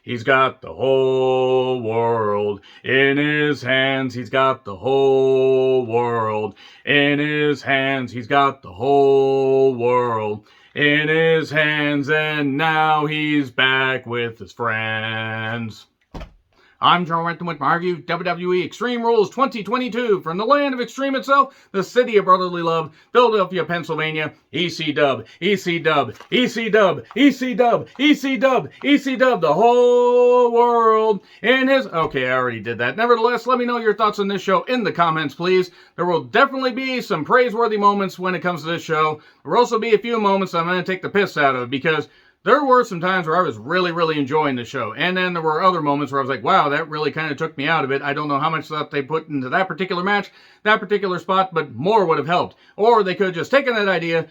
He's got the whole world in his hands. He's got the whole world in his hands. He's got the whole world in his hands. And now he's back with his friends. I'm Joe Renton with my review, WWE Extreme Rules 2022 from the land of Extreme itself, the city of brotherly love, Philadelphia, Pennsylvania, EC-Dub, EC-Dub, EC-Dub, EC-Dub, EC-Dub, EC-Dub, the whole world in his... Okay, I already did that. Nevertheless, let me know your thoughts on this show in the comments, please. There will definitely be some praiseworthy moments when it comes to this show. There will also be a few moments I'm going to take the piss out of because... there were some times where I was really enjoying the show. And then there were other moments where I was like, wow, that really kind of took me out of it. I don't know how much thought they put into that particular match, that particular spot, but more would have helped. Or they could have just taken that idea,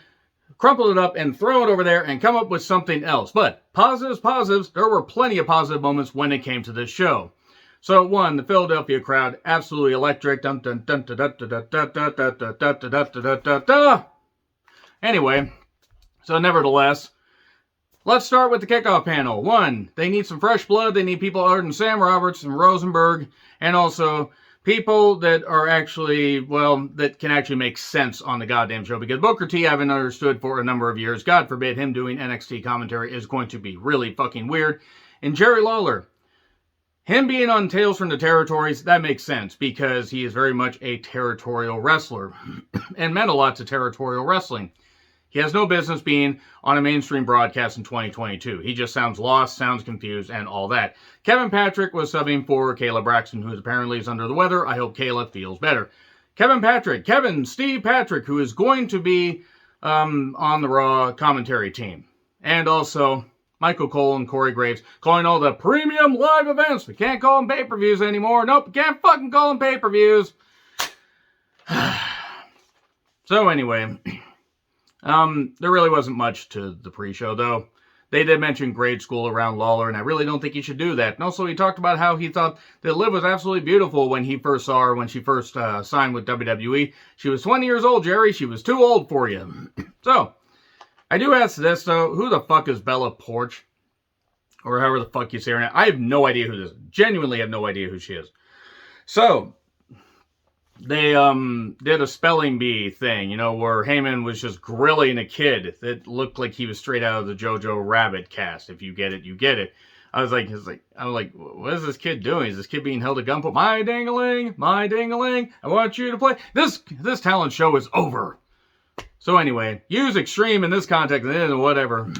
crumpled it up, and thrown it over there and come up with something else. But positives, there were plenty of positive moments when it came to this show. So, one, the Philadelphia crowd, absolutely electric. Anyway, so nevertheless... let's start with the kickoff panel. One, they need some fresh blood. They need people other than Sam Roberts and Rosenberg, and also people that are actually, well, that can actually make sense on the goddamn show. Because Booker T, I haven't understood for a number of years. God forbid him doing NXT commentary is going to be really fucking weird. And Jerry Lawler, him being on Tales from the Territories, that makes sense because he is very much a territorial wrestler and meant a lot to territorial wrestling. He has no business being on a mainstream broadcast in 2022. He just sounds lost, sounds confused, and all that. Kevin Patrick was subbing for Kayla Braxton, who apparently is under the weather. I hope Kayla feels better. Steve Patrick, who is going to be on the Raw commentary team. And also Michael Cole and Corey Graves calling all the premium live events. We can't call them pay-per-views anymore. Nope, can't fucking call them pay-per-views. So anyway... there really wasn't much to the pre-show, though. They did mention grade school around Lawler, and I really don't think he should do that. And also, he talked about how he thought that Liv was absolutely beautiful when he first saw her, when she first signed with WWE. She was 20 years old, Jerry. She was too old for you. So, I do ask this, though. Who the fuck is Bella Porch? Or however the fuck you say her name. I have no idea who this is. Genuinely have no idea who she is. So... they did a spelling bee thing, you know, where Heyman was just grilling a kid that looked like he was straight out of the Jojo Rabbit cast. If you get it, you get it. I was like, what is this kid doing? Is this kid being held at gunpoint? My ding-a-ling, I want you to play. This talent show is over. So anyway, use extreme in this context and whatever.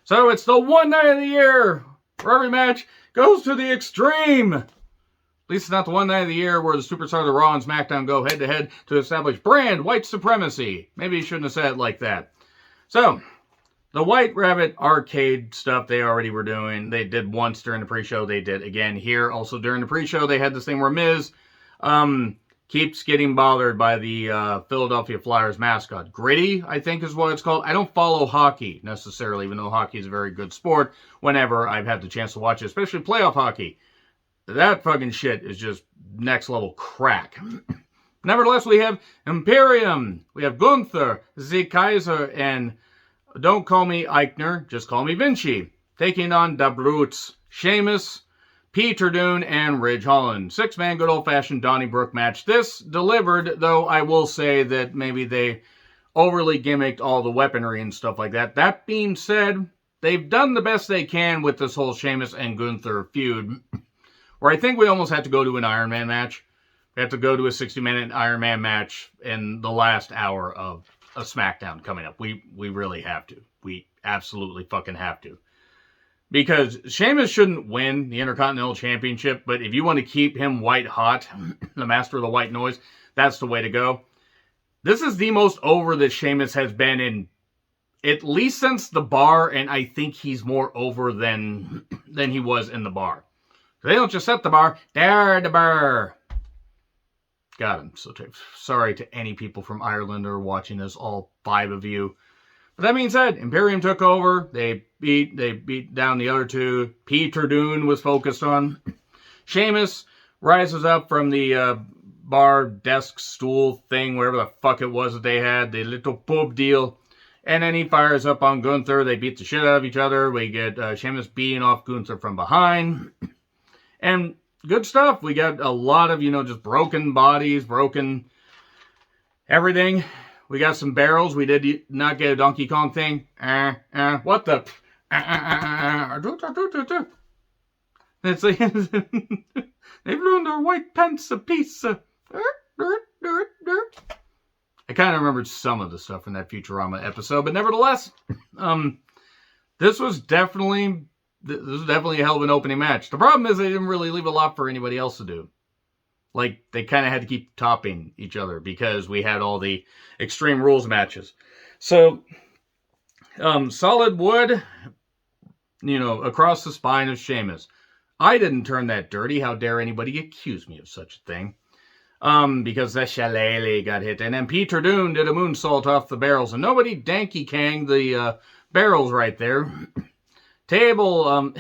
So it's the one night of the year where every match goes to the extreme. At least it's not the one night of the year where the superstars of Raw and SmackDown go head-to-head to establish brand white supremacy. Maybe you shouldn't have said it like that. So, the White Rabbit arcade stuff they already were doing. They did once during the pre-show. They did again here. Also during the pre-show, they had this thing where Miz keeps getting bothered by the Philadelphia Flyers mascot. Gritty, I think is what it's called. I don't follow hockey necessarily, even though hockey is a very good sport whenever I've had the chance to watch it, especially playoff hockey. That fucking shit is just next level crack. Nevertheless, we have Imperium. We have Gunther, Z Kaiser, and don't call me Eichner, just call me Vinci. Taking on Da Brutes, Sheamus, Peter Dune, and Ridge Holland. 6-man good old-fashioned Donnybrook match. This delivered, though I will say that maybe they overly gimmicked all the weaponry and stuff like that. That being said, they've done the best they can with this whole Sheamus and Gunther feud. Where I think we almost have to go to an Iron Man match. We have to go to a 60-minute Iron Man match in the last hour of a SmackDown coming up. We really have to. We absolutely fucking have to. Because Sheamus shouldn't win the Intercontinental Championship, but if you want to keep him white hot, the master of the white noise, that's the way to go. This is the most over that Sheamus has been in at least since the bar, and I think he's more over than he was in the bar. They don't just set the bar, they're the bar. God, I'm so sorry to any people from Ireland who are watching this, all 5 of you. But that being said, Imperium took over. They beat down the other two. Peter Dune was focused on. Sheamus rises up from the bar, desk, stool thing, wherever the fuck it was that they had, the little pub deal. And then he fires up on Gunther. They beat the shit out of each other. We get Sheamus beating off Gunther from behind. And good stuff. We got a lot of, just broken bodies, broken everything. We got some barrels. We did not get a Donkey Kong thing. What the? It's like, they've ruined our white pants a piece. I kind of remembered some of the stuff from that Futurama episode, but nevertheless, this was definitely a hell of an opening match. The problem is they didn't really leave a lot for anybody else to do. Like, they kind of had to keep topping each other because we had all the Extreme Rules matches. So, solid wood, across the spine of Sheamus. I didn't turn that dirty. How dare anybody accuse me of such a thing? Because the shillelagh got hit. And then Peter Dune did a moonsault off the barrels. And nobody danky-kanged the barrels right there. Table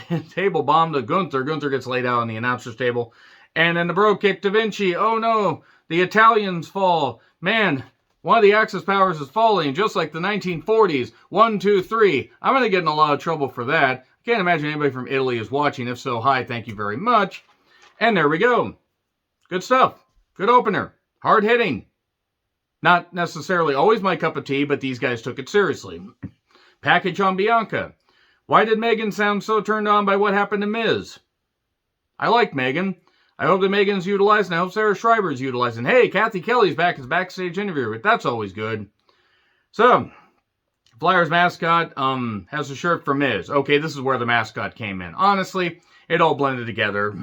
bomb to Gunther. Gunther gets laid out on the announcer's table. And then the bro kick to Vinci. Oh no, the Italians fall. Man, one of the Axis powers is falling, just like the 1940s. 1, 2, 3. I'm going to get in a lot of trouble for that. I can't imagine anybody from Italy is watching. If so, hi, thank you very much. And there we go. Good stuff. Good opener. Hard hitting. Not necessarily always my cup of tea, but these guys took it seriously. Package on Bianca. Why did Megan sound so turned on by what happened to Miz? I like Megan. I hope that Megan's utilized, and I hope Sarah Schreiber's utilized. And hey, Kathy Kelly's back as backstage interviewer. That's always good. So, Flyers mascot has a shirt for Miz. Okay, this is where the mascot came in. Honestly, it all blended together.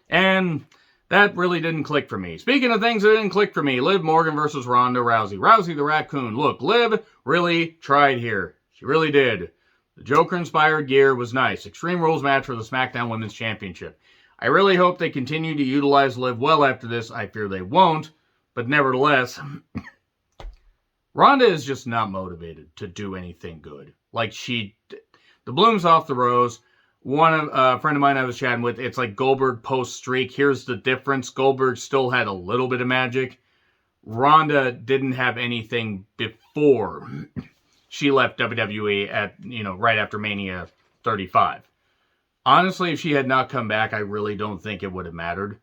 And that really didn't click for me. Speaking of things that didn't click for me, Liv Morgan versus Ronda Rousey. Rousey the Raccoon. Look, Liv really tried here. She really did. The Joker-inspired gear was nice. Extreme Rules match for the SmackDown Women's Championship. I really hope they continue to utilize Liv well after this. I fear they won't. But nevertheless, Ronda is just not motivated to do anything good. Like the bloom's off the rose. A friend of mine I was chatting with, it's like Goldberg post-streak. Here's the difference. Goldberg still had a little bit of magic. Ronda didn't have anything before she left WWE right after Mania 35. Honestly, if she had not come back, I really don't think it would have mattered.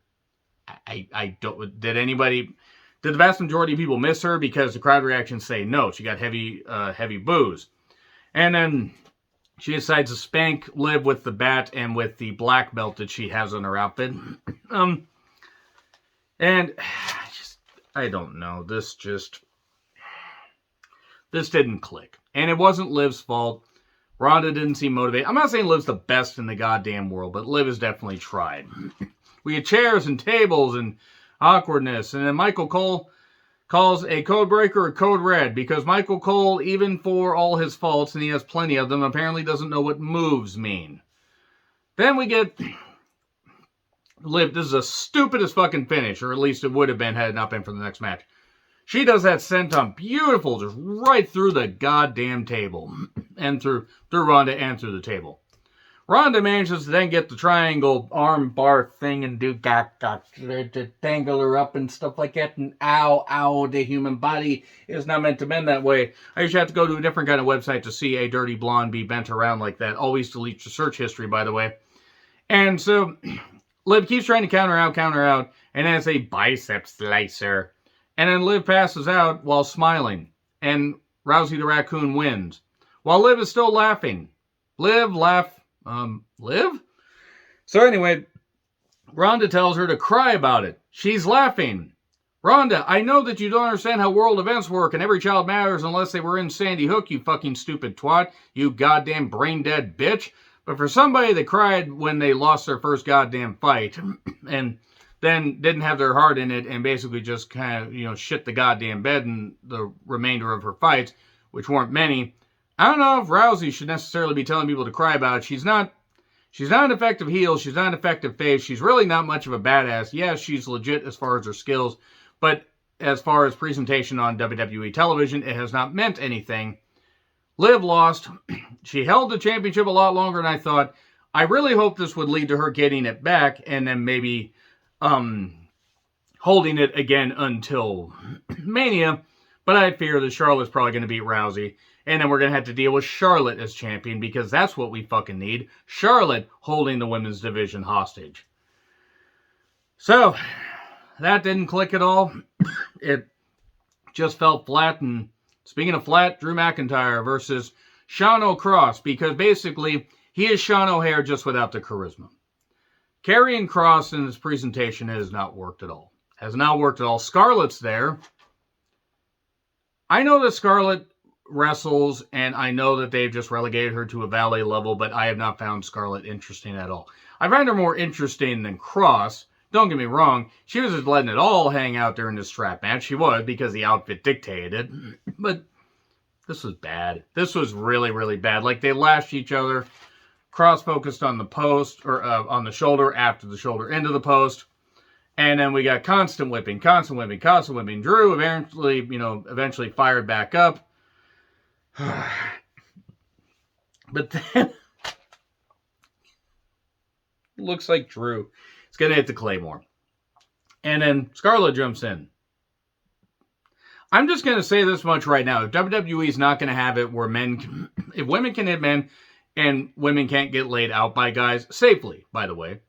I don't. Did the vast majority of people miss her? Because the crowd reactions say no. She got heavy boos. And then she decides to spank Liv with the bat and with the black belt that she has on her outfit. And I don't know. This didn't click. And it wasn't Liv's fault. Ronda didn't seem motivated. I'm not saying Liv's the best in the goddamn world, but Liv has definitely tried. We had chairs and tables and awkwardness. And then Michael Cole calls a code breaker a code red because Michael Cole, even for all his faults, and he has plenty of them, apparently doesn't know what moves mean. Then we get Liv. This is the stupidest fucking finish, or at least it would have been had it not been for the next match. She does that senton beautiful, just right through the goddamn table. And through Ronda and through the table. Ronda manages to then get the triangle arm bar thing and do to tangle her up and stuff like that. And ow, the human body is not meant to bend that way. I usually have to go to a different kind of website to see a dirty blonde be bent around like that. Always delete your search history, by the way. And so Liv keeps trying to counter out, and then it's a bicep slicer. And then Liv passes out while smiling. And Rousey the Raccoon wins. While Liv is still laughing. Liv? So anyway, Ronda tells her to cry about it. She's laughing. Ronda, I know that you don't understand how world events work and every child matters unless they were in Sandy Hook, you fucking stupid twat. You goddamn brain-dead bitch. But for somebody that cried when they lost their first goddamn fight and then didn't have their heart in it and basically just kind of, shit the goddamn bed in the remainder of her fights, which weren't many, I don't know if Rousey should necessarily be telling people to cry about it. She's not an effective heel. She's not an effective face. She's really not much of a badass. Yes, she's legit as far as her skills, but as far as presentation on WWE television, it has not meant anything. Liv lost. She held the championship a lot longer than I thought. I really hope this would lead to her getting it back and then maybe holding it again until Mania. But I fear that Charlotte's probably going to beat Rousey. And then we're going to have to deal with Charlotte as champion because that's what we fucking need. Charlotte holding the women's division hostage. So, that didn't click at all. It just fell flat. And speaking of flat, Drew McIntyre versus Sean O'Cross. Because basically, he is Sean O'Hare just without the charisma. Karrion Kross in his presentation has not worked at all. Has not worked at all. Scarlett's there. I know that Scarlett wrestles, and I know that they've just relegated her to a valet level, but I have not found Scarlett interesting at all. I find her more interesting than Cross. Don't get me wrong, she was just letting it all hang out during this strap match. She was, because the outfit dictated it. But this was bad. This was really, really bad. Like, they lashed each other. Cross focused on the post, or on the shoulder, after the shoulder, into the post. And then we got constant whipping. Drew eventually fired back up. But then, looks like Drew is going to hit the Claymore. And then Scarlett jumps in. I'm just going to say this much right now. If WWE is not going to have it where if women can hit men and women can't get laid out by guys, safely, by the way,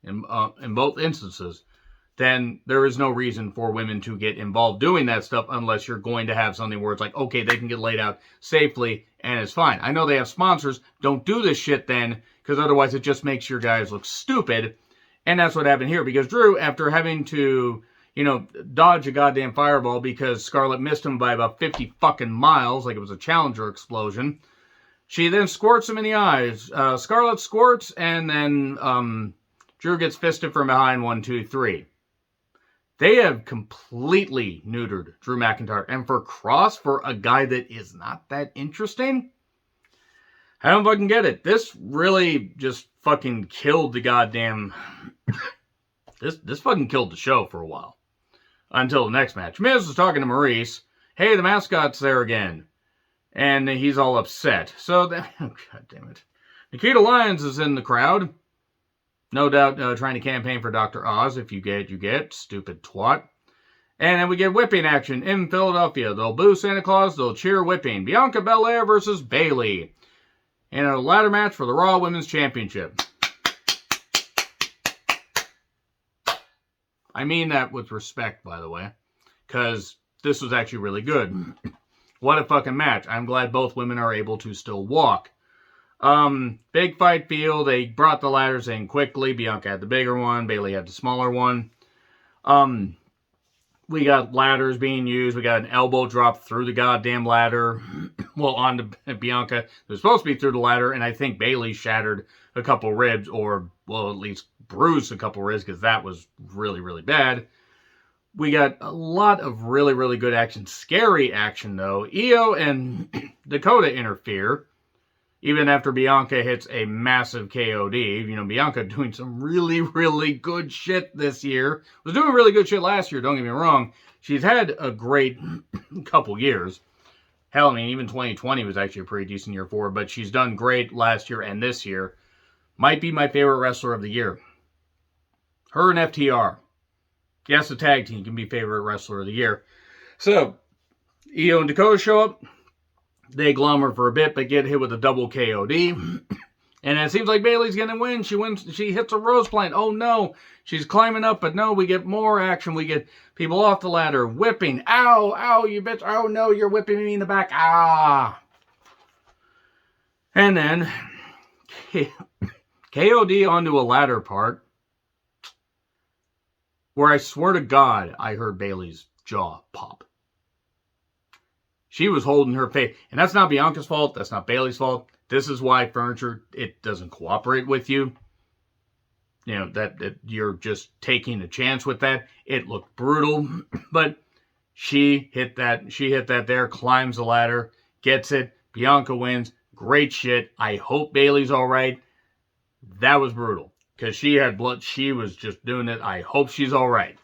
in both instances, then there is no reason for women to get involved doing that stuff unless you're going to have something where it's like, okay, they can get laid out safely and it's fine. I know they have sponsors. Don't do this shit then, because otherwise it just makes your guys look stupid. And that's what happened here, because Drew, after having to, dodge a goddamn fireball because Scarlett missed him by about 50 fucking miles, like it was a Challenger explosion, she then squirts him in the eyes. Scarlett squirts, and then Drew gets fisted from behind, 1, 2, 3. They have completely neutered Drew McIntyre. And for Cross, for a guy that is not that interesting, I don't fucking get it. This really just fucking killed the goddamn... this fucking killed the show for a while. Until the next match. Miz was talking to Maurice. Hey, the mascot's there again. And he's all upset. So, oh, god damn it. Nikita Lyons is in the crowd. No doubt trying to campaign for Dr. Oz. If you get, you get. Stupid twat. And then we get whipping action in Philadelphia. They'll boo Santa Claus. They'll cheer whipping. Bianca Belair versus Bayley. In a ladder match for the Raw Women's Championship. I mean that with respect, by the way. Because this was actually really good. What a fucking match. I'm glad both women are able to still walk. Big fight field. They brought the ladders in quickly. Bianca had the bigger one. Bayley had the smaller one. We got ladders being used. We got an elbow drop through the goddamn ladder. Well, on to Bianca. It was supposed to be through the ladder, and I think Bayley shattered a couple ribs, or, well, at least bruised a couple ribs, because that was really, really bad. We got a lot of really, really good action. Scary action, though. Io and Dakota interfere. Even after Bianca hits a massive KOD. Bianca doing some really, really good shit this year. Was doing really good shit last year, don't get me wrong. She's had a great couple years. Hell, I mean, even 2020 was actually a pretty decent year for her. But she's done great last year and this year. Might be my favorite wrestler of the year. Her and FTR. Yes, the tag team can be favorite wrestler of the year. So, Io and Dakota show up. They glom her for a bit, but get hit with a double KOD. And it seems like Bayley's going to win. She wins. She hits a rose plant. Oh, no. She's climbing up, but no, we get more action. We get people off the ladder, whipping. Ow, ow, you bitch. Oh, no, you're whipping me in the back. Ah. And then KOD onto a ladder part where I swear to God, I heard Bayley's jaw pop. She was holding her face. And that's not Bianca's fault. That's not Bayley's fault. This is why furniture, it doesn't cooperate with you. That you're just taking a chance with that. It looked brutal. But she hit that. She hit that there. Climbs the ladder. Gets it. Bianca wins. Great shit. I hope Bayley's all right. That was brutal. Because she had blood. She was just doing it. I hope she's all right.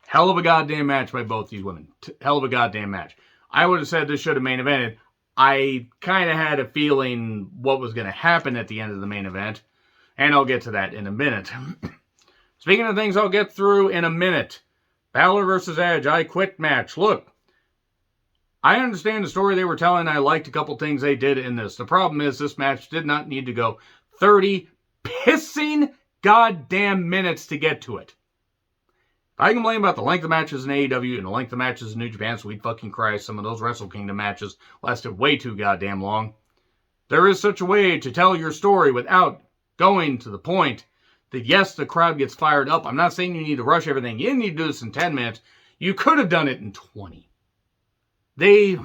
Hell of a goddamn match by both these women. Hell of a goddamn match. I would have said this should have main evented. I kind of had a feeling what was going to happen at the end of the main event. And I'll get to that in a minute. Speaking of things I'll get through in a minute. Balor versus Edge. I quit match. Look. I understand the story they were telling. I liked a couple things they did in this. The problem is this match did not need to go 30 pissing goddamn minutes to get to it. If I complain about the length of matches in AEW and the length of matches in New Japan, sweet fucking Christ, some of those Wrestle Kingdom matches lasted way too goddamn long. There is such a way to tell your story without going to the point that, yes, the crowd gets fired up. I'm not saying you need to rush everything. You didn't need to do this in 10 minutes. You could have done it in 20. It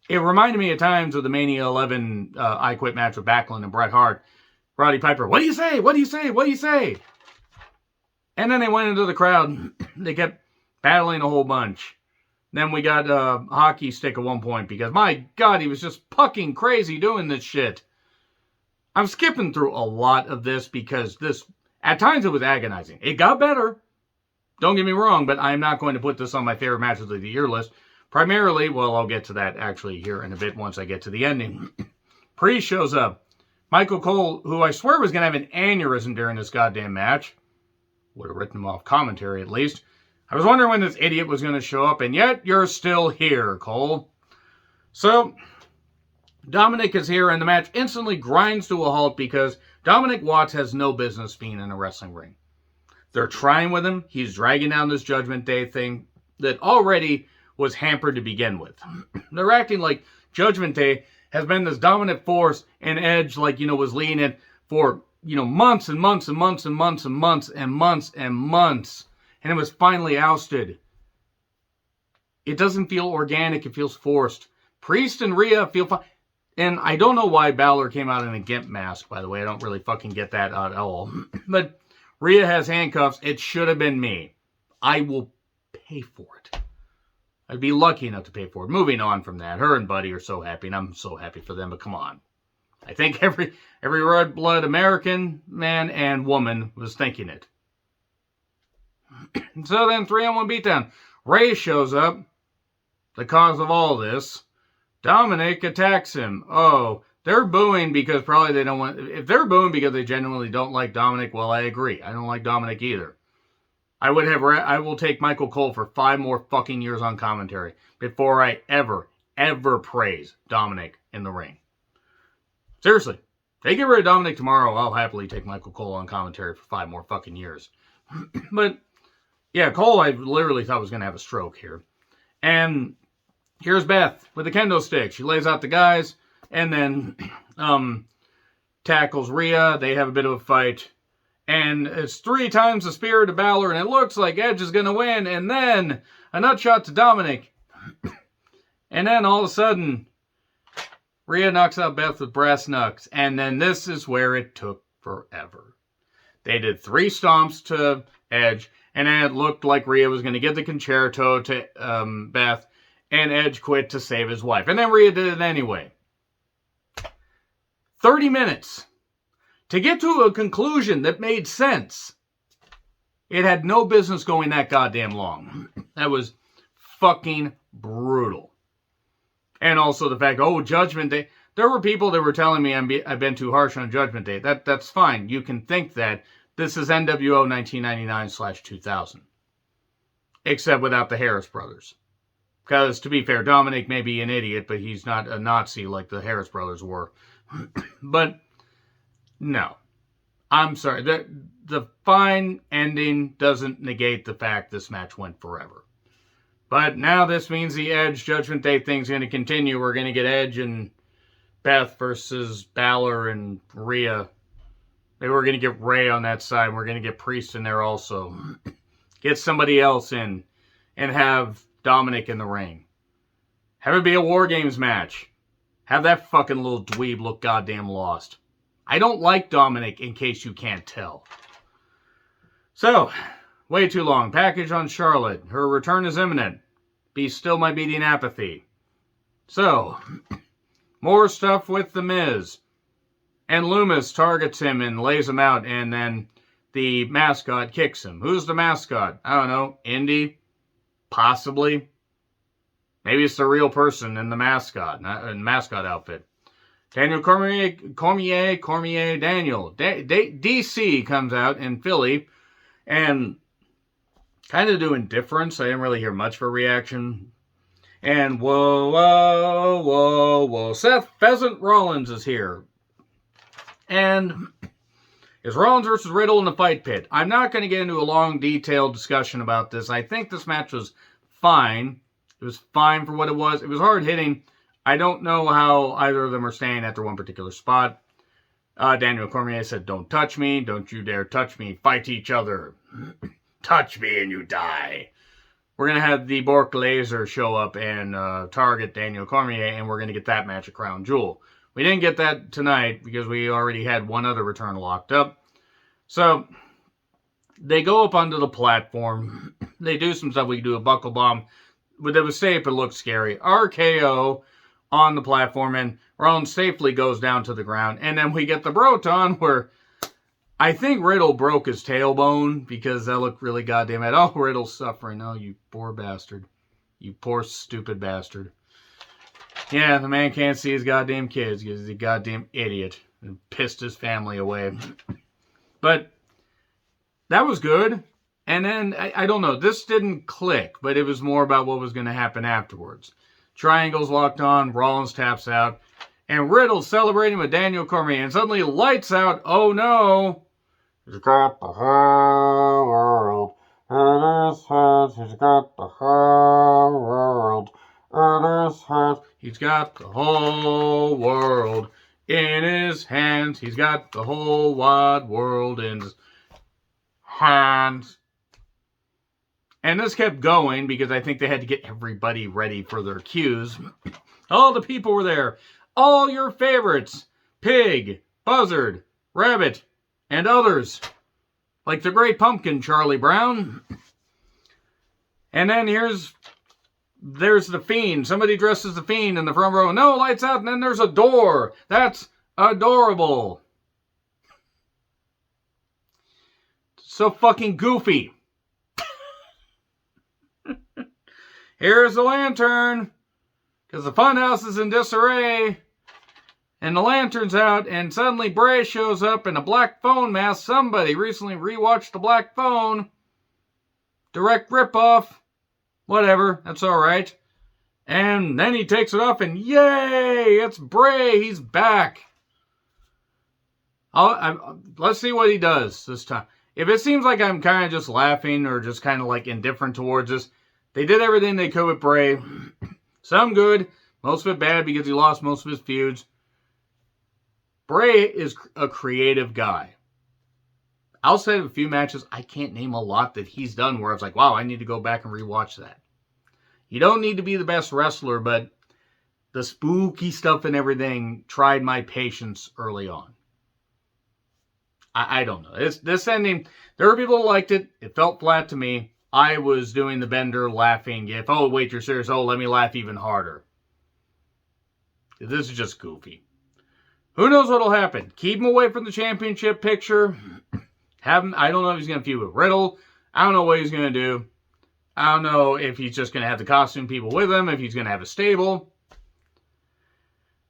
reminded me at times of the Mania 11 I Quit match with Backlund and Bret Hart. Roddy Piper, what do you say? What do you say? What do you say? And then they went into the crowd. They kept battling a whole bunch. Then we got hockey stick at one point because, my God, he was just fucking crazy doing this shit. I'm skipping through a lot of this because at times it was agonizing. It got better. Don't get me wrong, but I'm not going to put this on my favorite matches of the year list. Primarily, well, I'll get to that actually here in a bit once I get to the ending. Priest shows up. Michael Cole, who I swear was going to have an aneurysm during this goddamn match. Would have written him off commentary at least. I was wondering when this idiot was going to show up, and yet you're still here, Cole. So, Dominic is here, and the match instantly grinds to a halt because Dominic Watts has no business being in a wrestling ring. They're trying with him. He's dragging down this Judgment Day thing that already was hampered to begin with. They're acting like Judgment Day has been this dominant force, and Edge, was leading it for, months and months and months and months and months and months and months. And it was finally ousted. It doesn't feel organic. It feels forced. Priest and Rhea feel fine. And I don't know why Balor came out in a gimp mask, by the way. I don't really fucking get that at all. But Rhea has handcuffs. It should have been me. I will pay for it. I'd be lucky enough to pay for it. Moving on from that. Her and Buddy are so happy, and I'm so happy for them, but come on. I think every red blood American man and woman was thinking it. So then 3-on-1 beatdown. Ray shows up. The cause of all this. Dominic attacks him. Oh, they're booing because probably they don't want... If they're booing because they genuinely don't like Dominic, well, I agree. I don't like Dominic either. I will take Michael Cole for 5 more fucking years on commentary before I ever praise Dominic in the ring. Seriously. If they get rid of Dominic tomorrow, I'll happily take Michael Cole on commentary for 5 more fucking years. But, yeah, Cole, I literally thought was going to have a stroke here. And here's Beth with the kendo stick. She lays out the guys and then tackles Rhea. They have a bit of a fight. And it's 3 times the spirit of Balor, and it looks like Edge is going to win. And then a nut shot to Dominic. And then all of a sudden, Rhea knocks out Beth with brass knucks. And then this is where it took forever. They did 3 stomps to Edge, and then it looked like Rhea was going to get the concerto to Beth, and Edge quit to save his wife. And then Rhea did it anyway. 30 minutes. To get to a conclusion that made sense. It had no business going that goddamn long. That was fucking brutal. And also the fact, Judgment Day. There were people that were telling me I've been too harsh on Judgment Day. That's fine. You can think that. This is NWO 1999/2000. Except without the Harris brothers. Because, to be fair, Dominic may be an idiot, but he's not a Nazi like the Harris brothers were. But, no. I'm sorry. The fine ending doesn't negate the fact this match went forever. But now this means the Edge Judgment Day thing's going to continue. We're going to get Edge and Beth versus Balor and Rhea. Maybe we're going to get Ray on that side. We're going to get Priest in there also. Get somebody else in and have Dominic in the ring. Have it be a War Games match. Have that fucking little dweeb look goddamn lost. I don't like Dominic, in case you can't tell. So, way too long. Package on Charlotte. Her return is imminent. Be still my beating apathy. So, more stuff with The Miz. And Loomis targets him and lays him out, and then the mascot kicks him. Who's the mascot? I don't know. Indy? Possibly. Maybe it's the real person in the mascot outfit. Daniel Cormier, Daniel. DC comes out in Philly, and kind of doing difference. I didn't really hear much of a reaction. And whoa, whoa, whoa, whoa. Seth Pheasant Rollins is here. And it's Rollins versus Riddle in the fight pit. I'm not going to get into a long, detailed discussion about this. I think this match was fine. It was fine for what it was. It was hard hitting. I don't know how either of them are staying after one particular spot. Daniel Cormier said, "Don't touch me. Don't you dare touch me. Fight each other. Touch me and you die." We're going to have the Bork Laser show up and target Daniel Cormier, and we're going to get that match at Crown Jewel. We didn't get that tonight because we already had one other return locked up. So, they go up onto the platform. They do some stuff. We do a buckle bomb. But it was safe. It looked scary. RKO on the platform, and Rollins safely goes down to the ground. And then we get the Broton where I think Riddle broke his tailbone because that looked really goddamn bad. Oh, Riddle's suffering. Oh, you poor bastard. You poor stupid bastard. Yeah, the man can't see his goddamn kids because he's a goddamn idiot and pissed his family away. But that was good. And then, I don't know, this didn't click, but it was more about what was going to happen afterwards. Triangle's locked on, Rollins taps out, and Riddle's celebrating with Daniel Cormier, and suddenly lights out. Oh no! He's got the whole world in his hands. He's got the whole world in his hands. He's got the whole world in his hands. He's got the whole wide world in his hands. And this kept going because I think they had to get everybody ready for their cues. All the people were there. All your favorites. Pig, Buzzard, Rabbit, and others. Like the Great Pumpkin, Charlie Brown. And then there's the Fiend. Somebody dresses the Fiend in the front row. No, lights out, and then there's a door. That's adorable. So fucking goofy. Here's the lantern, because the funhouse is in disarray, and the lantern's out, and suddenly Bray shows up in a black phone mask. Somebody recently rewatched The Black Phone. Direct ripoff. Whatever, that's alright. And then he takes it off, and yay, it's Bray, he's back. Let's see what he does this time. If it seems like I'm kind of just laughing or just kind of like indifferent towards this, they did everything they could with Bray. Some good, most of it bad because he lost most of his feuds. Bray is a creative guy. Outside of a few matches, I can't name a lot that he's done where I was like, wow, I need to go back and rewatch that. You don't need to be the best wrestler, but the spooky stuff and everything tried my patience early on. I don't know. This ending, there were people who liked it. It felt flat to me. I was doing the Bender laughing gif. Oh, wait, you're serious? Oh, let me laugh even harder. This is just goofy. Who knows what'll happen? Keep him away from the championship picture. Have him. I don't know if he's going to feud with Riddle. I don't know what he's going to do. I don't know if he's just going to have the costume people with him, if he's going to have a stable.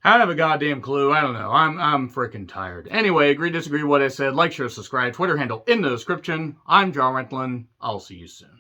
I don't have a goddamn clue. I don't know. I'm freaking tired. Anyway, agree, disagree with what I said. Like, share, subscribe. Twitter handle in the description. I'm John Rentlin. I'll see you soon.